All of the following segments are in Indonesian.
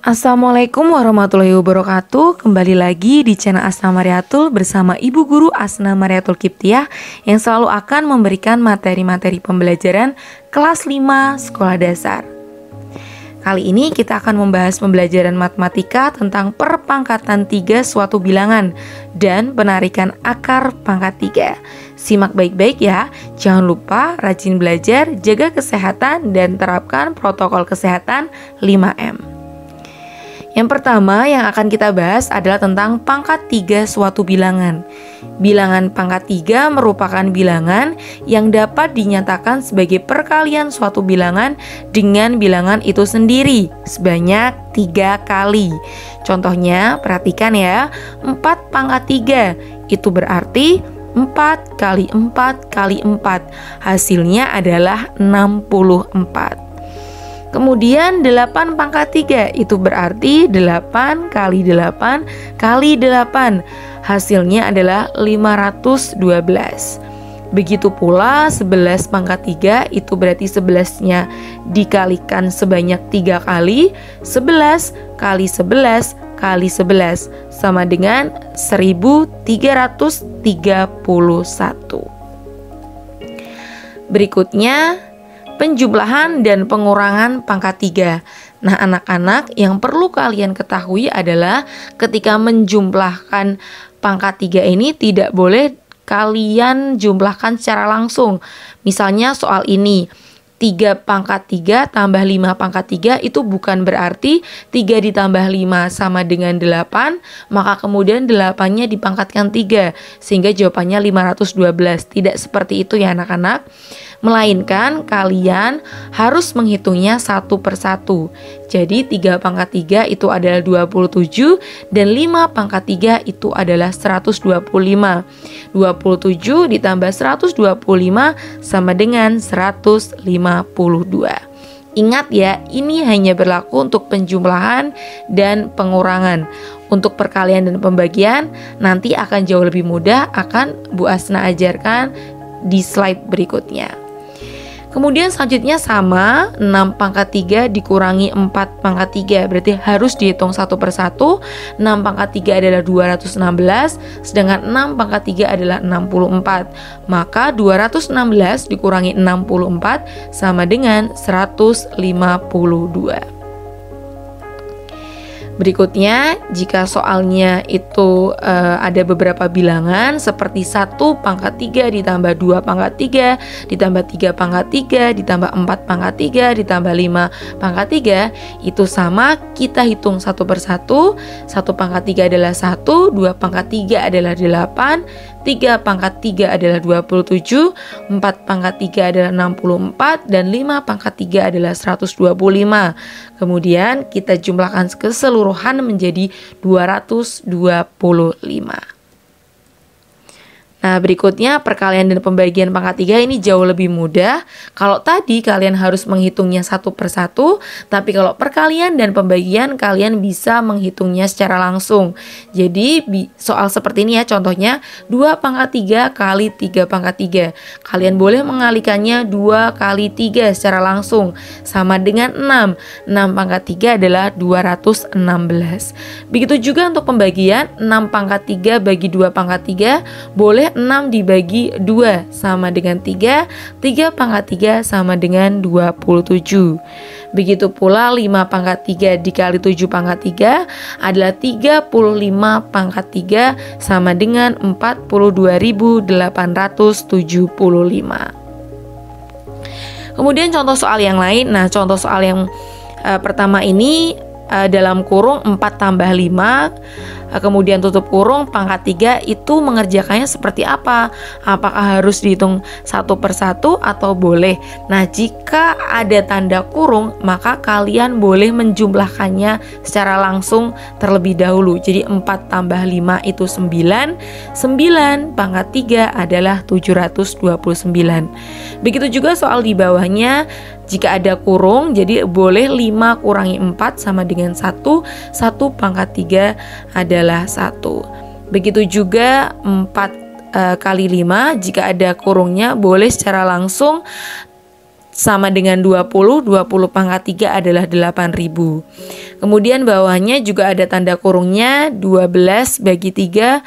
Assalamualaikum warahmatullahi wabarakatuh. Kembali lagi di channel Asna Mariatul bersama Ibu Guru Asna Mariatul Kiptiah yang selalu akan memberikan materi-materi pembelajaran kelas 5 sekolah dasar. Kali ini kita akan membahas pembelajaran matematika tentang perpangkatan 3 suatu bilangan dan penarikan akar pangkat 3. Simak baik-baik ya. Jangan lupa rajin belajar, jaga kesehatan dan terapkan protokol kesehatan 5M. Yang pertama yang akan kita bahas adalah tentang pangkat 3 suatu bilangan. Bilangan pangkat 3 merupakan bilangan yang dapat dinyatakan sebagai perkalian suatu bilangan dengan bilangan itu sendiri sebanyak 3 kali. Contohnya, perhatikan ya, 4 pangkat 3 itu berarti 4 kali 4 kali 4. Hasilnya adalah 64. Kemudian 8 pangkat 3 itu berarti 8 kali 8 kali 8. Hasilnya adalah 512. Begitu pula 11 pangkat 3 itu berarti 11-nya dikalikan sebanyak 3 kali. 11 kali 11 kali 11 sama dengan 1331. Berikutnya penjumlahan dan pengurangan pangkat 3. Nah, anak-anak, yang perlu kalian ketahui adalah ketika menjumlahkan pangkat 3 ini tidak boleh kalian jumlahkan secara langsung. Misalnya soal ini, 3 pangkat 3 tambah 5 pangkat 3 itu bukan berarti 3 ditambah 5 sama dengan 8, maka kemudian 8-nya dipangkatkan 3 sehingga jawabannya 512. Tidak seperti itu ya anak-anak. Melainkan kalian harus menghitungnya satu persatu. Jadi 3 pangkat 3 itu adalah 27 dan 5 pangkat 3 itu adalah 125. 27 ditambah 125 sama dengan 152. Ingat ya, ini hanya berlaku untuk penjumlahan dan pengurangan. Untuk perkalian dan pembagian nanti akan jauh lebih mudah, akan Bu Asna ajarkan di slide berikutnya. Kemudian selanjutnya sama, 6 pangkat 3 dikurangi 4 pangkat 3 berarti harus dihitung satu persatu. 6 pangkat 3 adalah 216, sedangkan 6 pangkat 3 adalah 64. Maka 216 dikurangi 64 sama dengan 152. Berikutnya, jika soalnya itu ada beberapa bilangan seperti 1 pangkat 3 ditambah 2 pangkat 3 ditambah 3 pangkat 3 ditambah 4 pangkat 3 ditambah 5 pangkat 3, itu sama, kita hitung satu persatu. 1 pangkat 3 adalah 1, 2 pangkat 3 adalah 8, 3 pangkat 3 adalah 27, 4 pangkat 3 adalah 64, dan 5 pangkat 3 adalah 125. Kemudian kita jumlahkan keseluruhan menjadi 225. Nah, berikutnya perkalian dan pembagian pangkat 3 ini jauh lebih mudah. Kalau tadi kalian harus menghitungnya satu persatu, tapi kalau perkalian dan pembagian kalian bisa menghitungnya secara langsung. Jadi soal seperti ini ya, contohnya 2 pangkat 3 kali 3 pangkat 3. Kalian boleh mengalikannya 2 kali 3 secara langsung sama dengan 6. 6 pangkat 3 adalah 216. Begitu juga untuk pembagian, 6 pangkat 3 bagi 2 pangkat 3 boleh 6 dibagi 2 sama dengan 3, 3 pangkat 3 sama dengan 27. Begitu pula 5 pangkat 3 dikali 7 pangkat 3 adalah 35 pangkat 3 sama dengan 42.875. Kemudian contoh soal yang lain. Nah, contoh soal yang pertama ini dalam kurung 4 tambah 5 kemudian tutup kurung pangkat 3 itu mengerjakannya seperti apa? Apakah harus dihitung satu persatu atau boleh? Nah, jika ada tanda kurung maka kalian boleh menjumlahkannya secara langsung terlebih dahulu. Jadi 4 tambah 5 itu 9, 9 pangkat 3 adalah 729. Begitu juga soal di bawahnya, jika ada kurung, jadi boleh 5 kurangi 4 sama dengan 1, 1 pangkat 3 adalah 1. Begitu juga 4 kali 5, jika ada kurungnya boleh secara langsung sama dengan 20 pangkat 3 adalah 8.000. Kemudian bawahnya juga ada tanda kurungnya, 12 bagi 3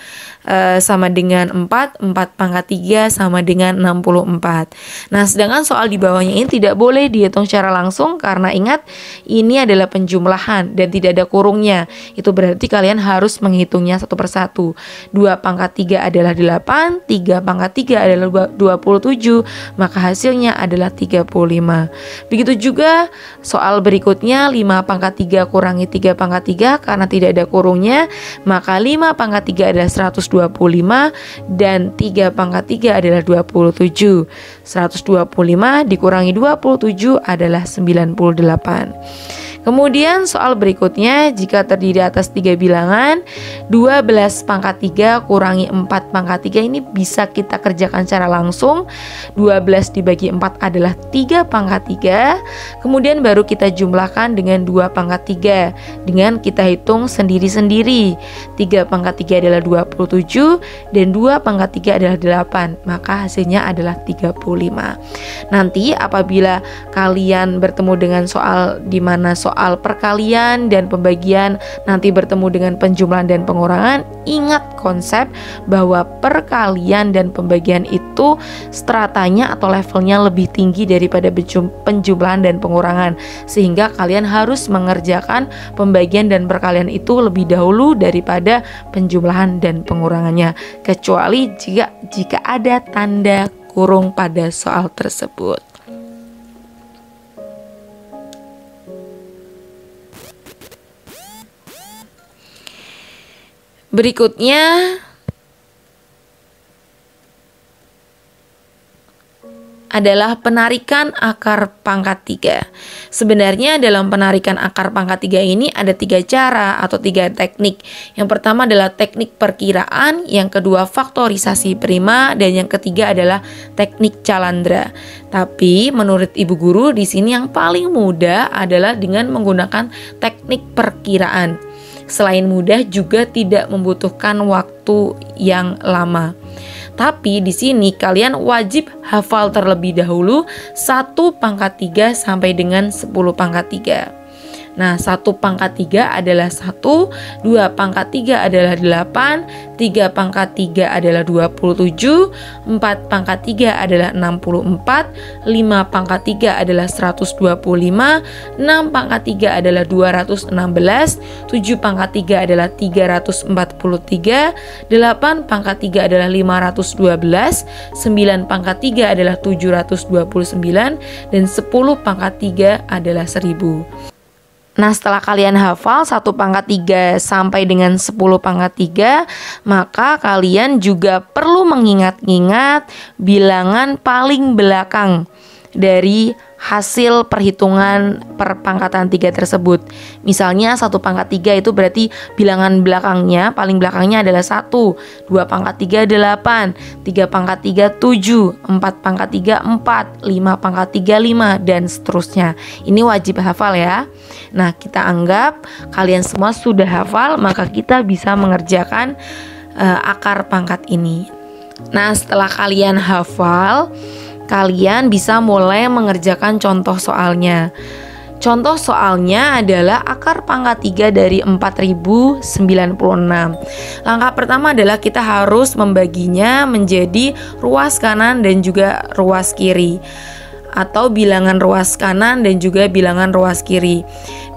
sama dengan 4, 4 pangkat 3 sama dengan 64. Nah, sedangkan soal di bawahnya ini tidak boleh dihitung secara langsung karena ingat ini adalah penjumlahan dan tidak ada kurungnya. Itu berarti kalian harus menghitungnya satu persatu. 2 pangkat 3 adalah 8, 3 pangkat 3 adalah 27, maka hasilnya adalah 35. Begitu juga soal berikutnya, 5 pangkat 3 kurangi 3 pangkat 3 karena tidak ada kurungnya, maka 5 pangkat 3 adalah 125 dan 3 pangkat 3 adalah 27. 125 dikurangi 27 adalah 98. Kemudian soal berikutnya, jika terdiri atas 3 bilangan, 12 pangkat 3 kurangi 4 pangkat 3 ini bisa kita kerjakan secara langsung. 12 dibagi 4 adalah 3 pangkat 3. Kemudian baru kita jumlahkan dengan 2 pangkat 3 dengan kita hitung sendiri-sendiri. 3 pangkat 3 adalah 27 dan 2 pangkat 3 adalah 8, maka hasilnya adalah 35. Nanti apabila kalian bertemu dengan soal di mana soal perkalian dan pembagian nanti bertemu dengan penjumlahan dan pengurangan, ingat konsep bahwa perkalian dan pembagian itu stratanya atau levelnya lebih tinggi daripada penjumlahan dan pengurangan, sehingga kalian harus mengerjakan pembagian dan perkalian itu lebih dahulu daripada penjumlahan dan pengurangannya, kecuali jika ada tanda kurung pada soal tersebut. Berikutnya adalah penarikan akar pangkat 3. Sebenarnya dalam penarikan akar pangkat 3 ini ada 3 cara atau 3 teknik. Yang pertama adalah teknik perkiraan, yang kedua faktorisasi prima, dan yang ketiga adalah teknik calandra. Tapi menurut Ibu Guru di sini yang paling mudah adalah dengan menggunakan teknik perkiraan. Selain mudah juga tidak membutuhkan waktu yang lama. Tapi di sini kalian wajib hafal terlebih dahulu 1 pangkat 3 sampai dengan 10 pangkat 3. Nah, 1 pangkat 3 adalah 1, 2 pangkat 3 adalah 8, 3 pangkat 3 adalah 27, 4 pangkat 3 adalah 64, 5 pangkat 3 adalah 125, 6 pangkat 3 adalah 216, 7 pangkat 3 adalah 343, 8 pangkat 3 adalah 512, 9 pangkat 3 adalah 729, dan 10 pangkat 3 adalah 1000. Nah, setelah kalian hafal 1 pangkat 3 sampai dengan 10 pangkat 3, maka kalian juga perlu mengingat-ingat bilangan paling belakang dari hasil perhitungan perpangkatan 3 tersebut. Misalnya 1 pangkat 3 itu berarti bilangan belakangnya, paling belakangnya adalah 1, 2 pangkat 3 8, 3 pangkat 3 7, 4 pangkat 3 4, 5 pangkat 3 5, dan seterusnya. Ini wajib hafal ya. Nah, kita anggap kalian semua sudah hafal, maka kita bisa mengerjakan akar pangkat ini. Nah, setelah kalian hafal, kalian bisa mulai mengerjakan contoh soalnya. Contoh soalnya adalah akar pangkat 3 dari 4096. Langkah pertama adalah kita harus membaginya menjadi ruas kanan dan juga ruas kiri, atau bilangan ruas kanan dan juga bilangan ruas kiri.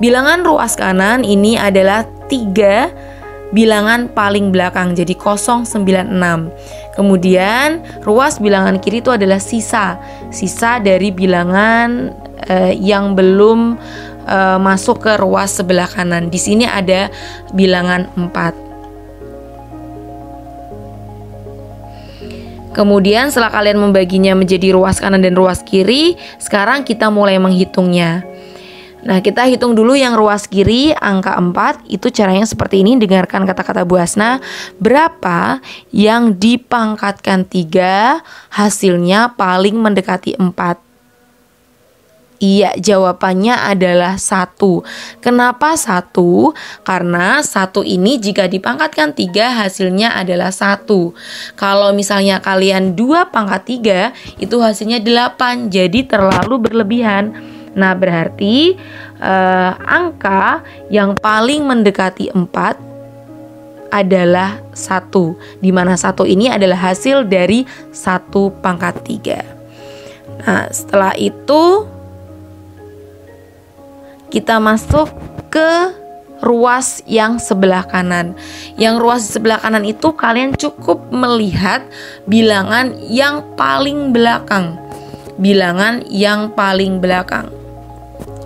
Bilangan ruas kanan ini adalah 3 bilangan paling belakang, jadi 096. Kemudian ruas bilangan kiri itu adalah sisa dari bilangan yang belum masuk ke ruas sebelah kanan. Di sini ada bilangan 4. Kemudian setelah kalian membaginya menjadi ruas kanan dan ruas kiri, sekarang kita mulai menghitungnya. Nah, kita hitung dulu yang ruas kiri, angka 4. Itu caranya seperti ini, dengarkan kata-kata Bu Hasna. Berapa yang dipangkatkan 3, hasilnya paling mendekati 4? Iya, jawabannya adalah 1. Kenapa 1? Karena 1 ini jika dipangkatkan 3 hasilnya adalah 1. Kalau misalnya kalian 2 pangkat 3 itu hasilnya 8, jadi terlalu berlebihan. Nah, berarti angka yang paling mendekati 4 adalah 1, di mana 1 ini adalah hasil dari 1 pangkat 3. Nah, setelah itu kita masuk ke ruas yang sebelah kanan. Yang ruas di sebelah kanan itu kalian cukup melihat bilangan yang paling belakang. Bilangan yang paling belakang.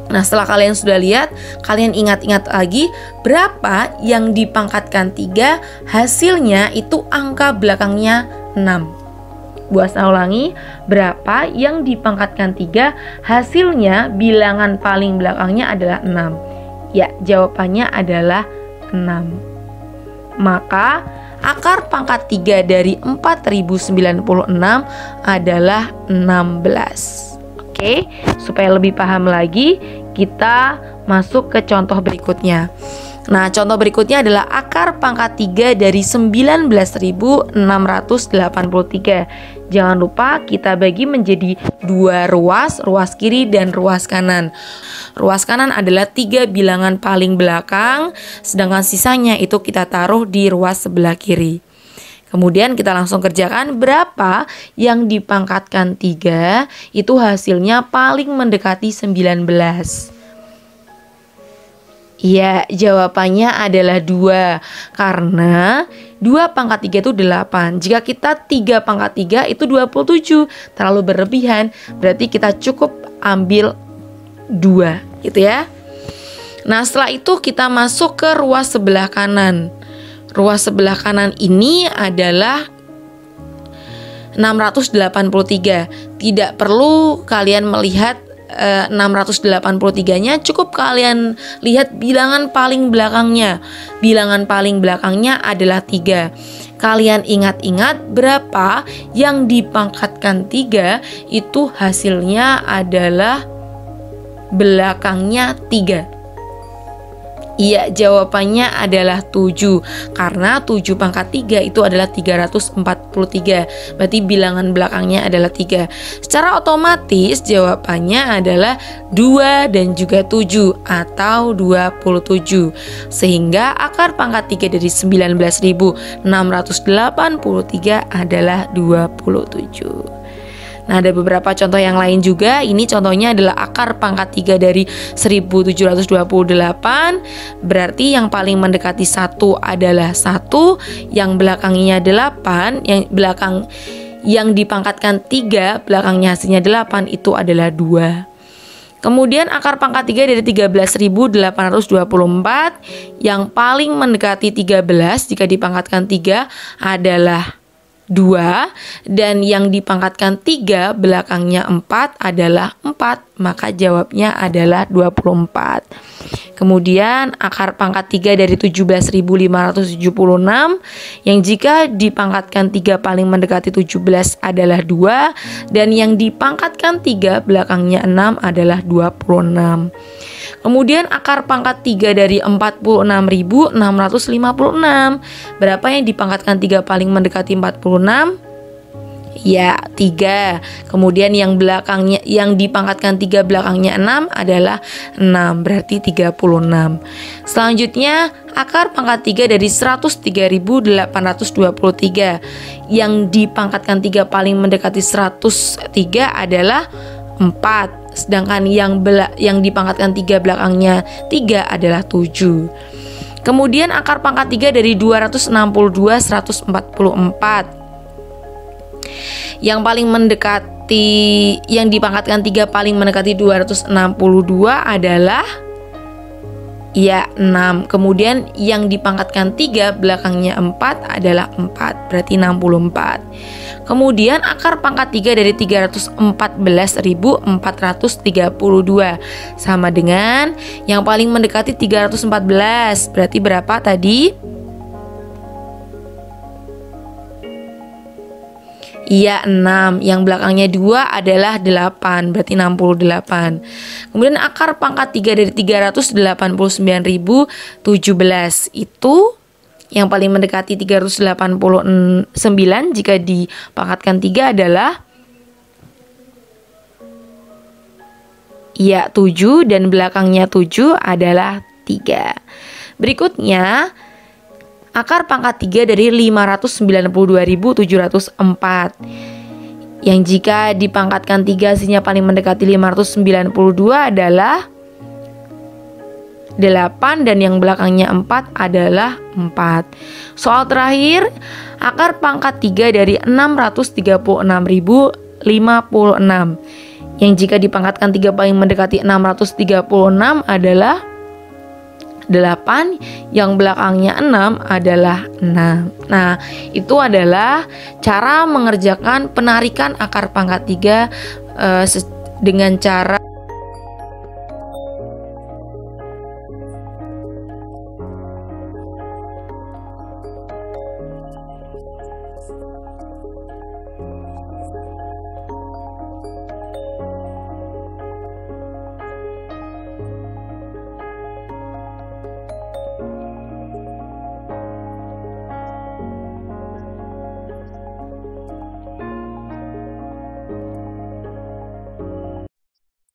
Nah, setelah kalian sudah lihat, kalian ingat-ingat lagi berapa yang dipangkatkan 3, hasilnya itu angka belakangnya 6. Bu Asna ulangi, berapa yang dipangkatkan 3, hasilnya bilangan paling belakangnya adalah 6. Ya, jawabannya adalah 6. Maka akar pangkat 3 dari 4096 adalah 16. Oke, supaya lebih paham lagi, kita masuk ke contoh berikutnya. Nah, contoh berikutnya adalah akar pangkat 3 dari 19.683. Jangan lupa kita bagi menjadi 2 ruas, ruas kiri dan ruas kanan. Ruas kanan adalah 3 bilangan paling belakang, sedangkan sisanya itu kita taruh di ruas sebelah kiri. Kemudian kita langsung kerjakan berapa yang dipangkatkan 3, itu hasilnya paling mendekati 19. Ya, jawabannya adalah 2, karena 2 pangkat 3 itu 8. Jika kita 3 pangkat 3 itu 27, terlalu berlebihan, berarti kita cukup ambil 2, gitu ya. Nah, setelah itu kita masuk ke ruas sebelah kanan. Ruas sebelah kanan ini adalah 683. Tidak perlu kalian melihat 683-nya, cukup kalian lihat bilangan paling belakangnya. Bilangan paling belakangnya adalah 3. Kalian ingat-ingat berapa yang dipangkatkan 3, itu hasilnya adalah belakangnya 3. Iya, jawabannya adalah 7, karena 7 pangkat 3 itu adalah 343. Berarti bilangan belakangnya adalah 3. Secara otomatis jawabannya adalah 2 dan juga 7 atau 27. Sehingga akar pangkat 3 dari 19.683 adalah 27. Nah, ada beberapa contoh yang lain juga. Ini contohnya adalah akar pangkat 3 dari 1728. Berarti yang paling mendekati 1 adalah 1, yang belakangnya 8, yang dipangkatkan 3, belakangnya hasilnya 8, itu adalah 2. Kemudian akar pangkat 3 dari 13.824, yang paling mendekati 13 jika dipangkatkan 3 adalah 2, dan yang dipangkatkan 3 belakangnya 4 adalah 4, maka jawabnya adalah 24. Kemudian akar pangkat 3 dari 17.576, yang jika dipangkatkan 3 paling mendekati 17 adalah 2, dan yang dipangkatkan 3 belakangnya 6 adalah 26. Kemudian akar pangkat 3 dari 46.656. Berapa yang dipangkatkan 3 paling mendekati 46? Ya, 3. Kemudian yang dipangkatkan 3 belakangnya 6 adalah 6, berarti 36. Selanjutnya akar pangkat 3 dari 103.823. Yang dipangkatkan 3 paling mendekati 103 adalah 4. Sedangkan yang dipangkatkan 3 belakangnya 3 adalah 7. Kemudian akar pangkat 3 dari 262.144. Yang paling mendekati, yang dipangkatkan 3 paling mendekati 262 adalah 6. Kemudian yang dipangkatkan 3 belakangnya 4 adalah 4, berarti 64. Kemudian akar pangkat 3 dari 314.432 sama dengan yang paling mendekati 314. Berarti berapa tadi? Iya, 6. Yang belakangnya 2 adalah 8, berarti 68. Kemudian akar pangkat 3 dari 389.017 itu yang paling mendekati 389 jika dipangkatkan 3 adalah Ya, 7 dan belakangnya 7 adalah 3. Berikutnya, akar pangkat 3 dari 592.704. Yang jika dipangkatkan 3 hasilnya paling mendekati 592 adalah 8 dan yang belakangnya 4 adalah 4. Soal terakhir, akar pangkat 3 dari 636.056. Yang jika dipangkatkan 3 paling mendekati 636 adalah 8, yang belakangnya 6 adalah 6. Nah, itu adalah cara mengerjakan penarikan akar pangkat 3 dengan cara